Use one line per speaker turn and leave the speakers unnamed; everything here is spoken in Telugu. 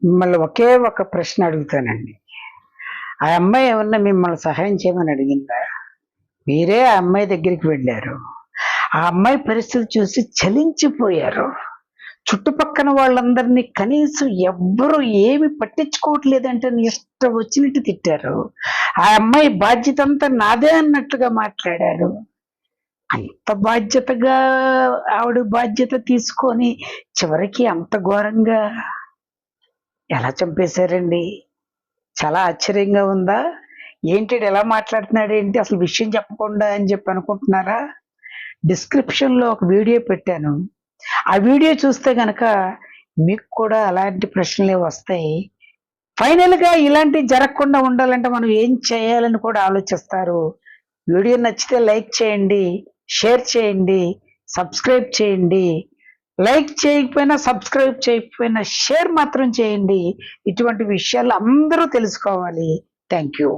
మిమ్మల్ని ఒకే ఒక ప్రశ్న అడుగుతానండి. ఆ అమ్మాయి ఏమన్నా మిమ్మల్ని సహాయం చేయమని అడిగిందా? మీరే ఆ అమ్మాయి దగ్గరికి వెళ్ళారు. ఆ అమ్మాయి పరిస్థితి చూసి చలించిపోయారు. చుట్టుపక్కన వాళ్ళందరినీ కనీసం ఎవ్వరు ఏమి పట్టించుకోవట్లేదంటే ఇష్టం వచ్చినట్టు తిట్టారు. ఆ అమ్మాయి బాధ్యత అంతా నాదే అన్నట్టుగా మాట్లాడారు. అంత బాధ్యతగా ఆవిడ బాధ్యత తీసుకొని చివరికి అంత ఘోరంగా ఎలా చంపేశారండి? చాలా ఆశ్చర్యంగా ఉందా? ఏంటి ఈడు ఎలా మాట్లాడుతున్నాడేంటి? అసలు విషయం చెప్పకుండా అని చెప్పి అనుకుంటున్నారా? డిస్క్రిప్షన్‌లో ఒక వీడియో పెట్టాను. ఆ వీడియో చూస్తే గనక మీకు కూడా అలాంటి ప్రశ్నలే వస్తాయి. ఫైనల్‌గా ఇలాంటివి జరగకుండా ఉండాలంటే మనం ఏం చేయాలని కూడా ఆలోచిస్తారు. వీడియో నచ్చితే లైక్ చేయండి, షేర్ చేయండి, సబ్స్క్రైబ్ చేయండి. లైక్ చేయకపోయినా, సబ్స్క్రైబ్ చేయకపోయినా షేర్ మాత్రం చేయండి. ఇటువంటి విషయాలు అందరూ తెలుసుకోవాలి. Thank you.